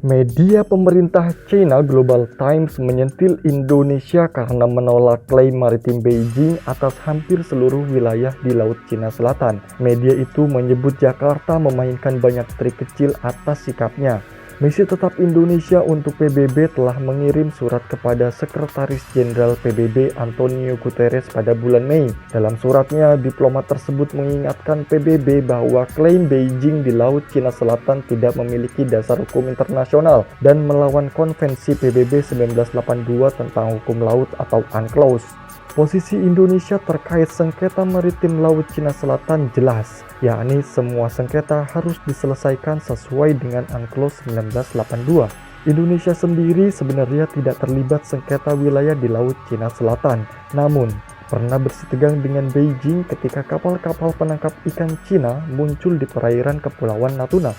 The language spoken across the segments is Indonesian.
Media pemerintah China Global Times menyentil Indonesia karena menolak klaim maritim Beijing atas hampir seluruh wilayah di Laut Cina Selatan. Media itu menyebut Jakarta memainkan banyak trik kecil atas sikapnya. Misi Tetap Indonesia untuk PBB telah mengirim surat kepada Sekretaris Jenderal PBB Antonio Guterres pada bulan Mei. Dalam suratnya, diplomat tersebut mengingatkan PBB bahwa klaim Beijing di Laut Cina Selatan tidak memiliki dasar hukum internasional dan melawan Konvensi PBB 1982 tentang hukum laut atau UNCLOS. Posisi Indonesia terkait sengketa maritim Laut Cina Selatan jelas, yakni semua sengketa harus diselesaikan sesuai dengan UNCLOS 1982. Indonesia sendiri sebenarnya tidak terlibat sengketa wilayah di Laut Cina Selatan, namun pernah bersitegang dengan Beijing ketika kapal-kapal penangkap ikan Cina muncul di perairan Kepulauan Natuna.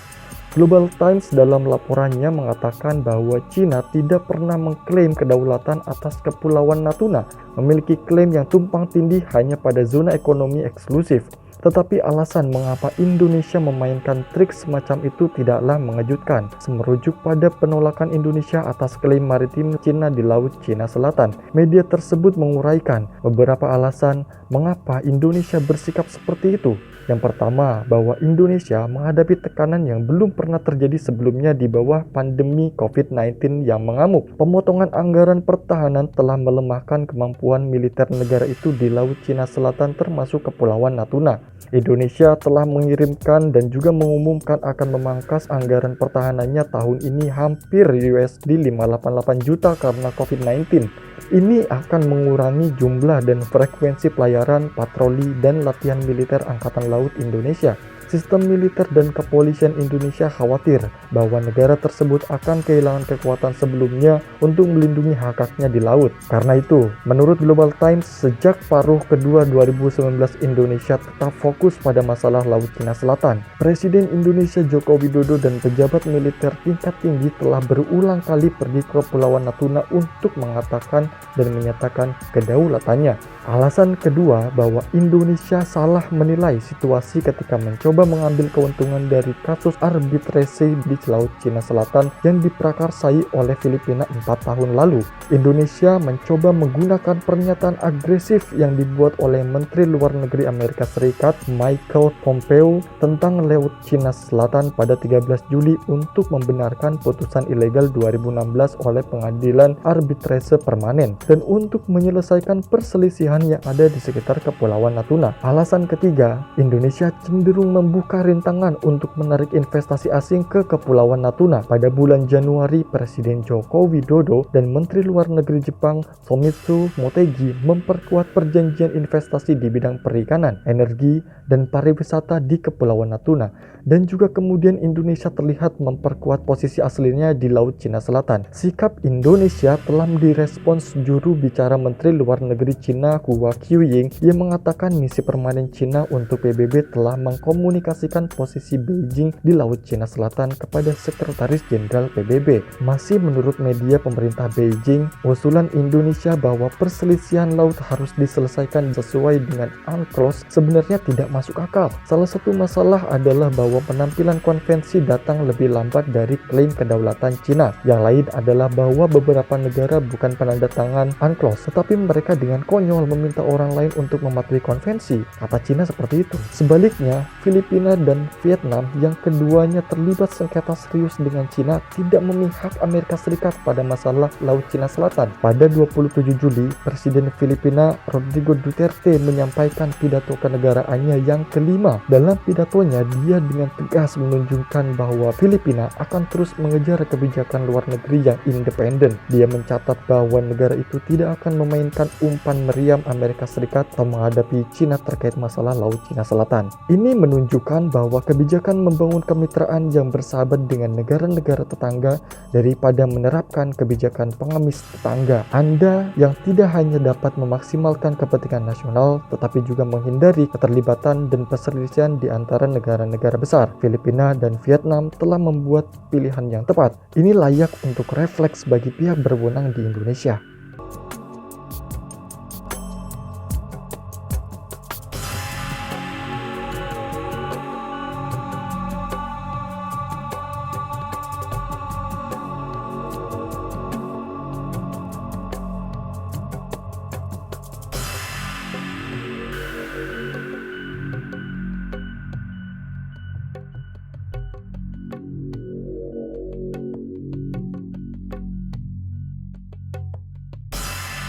Global Times dalam laporannya mengatakan bahwa China tidak pernah mengklaim kedaulatan atas Kepulauan Natuna, memiliki klaim yang tumpang tindih hanya pada zona ekonomi eksklusif. Tetapi alasan mengapa Indonesia memainkan trik semacam itu tidaklah mengejutkan. Merujuk pada penolakan Indonesia atas klaim maritim China di Laut Cina Selatan, media tersebut menguraikan beberapa alasan mengapa Indonesia bersikap seperti itu. Yang pertama, bahwa Indonesia menghadapi tekanan yang belum pernah terjadi sebelumnya di bawah pandemi COVID-19 yang mengamuk. Pemotongan anggaran pertahanan telah melemahkan kemampuan militer negara itu di Laut Cina Selatan termasuk Kepulauan Natuna. Indonesia telah mengirimkan dan juga mengumumkan akan memangkas anggaran pertahanannya tahun ini hampir USD 588 juta karena COVID-19. Ini akan mengurangi jumlah dan frekuensi pelayaran, patroli, dan latihan militer Angkatan Laut Indonesia. Sistem militer dan kepolisian Indonesia khawatir bahwa negara tersebut akan kehilangan kekuatan sebelumnya untuk melindungi hak-haknya di laut. Karena itu, menurut Global Times, sejak paruh kedua 2019 Indonesia tetap fokus pada masalah Laut Cina Selatan. Presiden Indonesia Joko Widodo dan pejabat militer tingkat tinggi telah berulang kali pergi ke Kepulauan Natuna untuk mengatakan dan menyatakan kedaulatannya. Alasan kedua bahwa Indonesia salah menilai situasi ketika mencoba mengambil keuntungan dari kasus arbitrase di Laut Cina Selatan yang diprakarsai oleh Filipina 4 tahun lalu. Indonesia mencoba menggunakan pernyataan agresif yang dibuat oleh Menteri Luar Negeri Amerika Serikat Michael Pompeo tentang Laut Cina Selatan pada 13 Juli untuk membenarkan putusan ilegal 2016 oleh Pengadilan Arbitrase Permanen dan untuk menyelesaikan perselisihan yang ada di sekitar Kepulauan Natuna. Alasan ketiga, Indonesia cenderung membuka rintangan untuk menarik investasi asing ke Kepulauan Natuna. Pada bulan Januari, Presiden Joko Widodo dan Menteri Luar Negeri Jepang Fumio Motegi memperkuat perjanjian investasi di bidang perikanan, energi, dan pariwisata di Kepulauan Natuna. Dan juga kemudian Indonesia terlihat memperkuat posisi aslinya di Laut Cina Selatan. Sikap Indonesia telah direspons juru bicara Menteri Luar Negeri Cina Hua Chunying yang mengatakan misi permanen Cina untuk PBB telah mengkomunikasikan posisi Beijing di Laut Cina Selatan kepada Sekretaris Jenderal PBB. Masih menurut media pemerintah Beijing, usulan Indonesia bahwa perselisihan laut harus diselesaikan sesuai dengan UNCLOS sebenarnya tidak masuk akal. Salah satu masalah adalah bahwa penampilan konvensi datang lebih lambat dari klaim kedaulatan Cina. Yang lain adalah bahwa beberapa negara bukan penanda tangan UNCLOS, tetapi mereka dengan konyol meminta orang lain untuk mematuhi konvensi. Kata Cina seperti itu. Sebaliknya, Filipina dan Vietnam yang keduanya terlibat sengketa serius dengan Cina tidak memihak Amerika Serikat pada masalah Laut Cina Selatan. Pada 27 Juli, Presiden Filipina Rodrigo Duterte menyampaikan pidato kenegaraannya yang kelima. Dalam pidatonya, dia dengan tegas menunjukkan bahwa Filipina akan terus mengejar kebijakan luar negeri yang independen. Dia mencatat bahwa negara itu tidak akan memainkan umpan meriam Amerika Serikat atau menghadapi Cina terkait masalah Laut Cina Selatan. Ini menunjukkan bahwa kebijakan membangun kemitraan yang bersahabat dengan negara-negara tetangga daripada menerapkan kebijakan pengemis tetangga. Anda yang tidak hanya dapat memaksimalkan kepentingan nasional, tetapi juga menghindari keterlibatan dan perselisihan di antara negara-negara besar. Filipina dan Vietnam telah membuat pilihan yang tepat. Ini layak untuk refleks bagi pihak berwenang di Indonesia.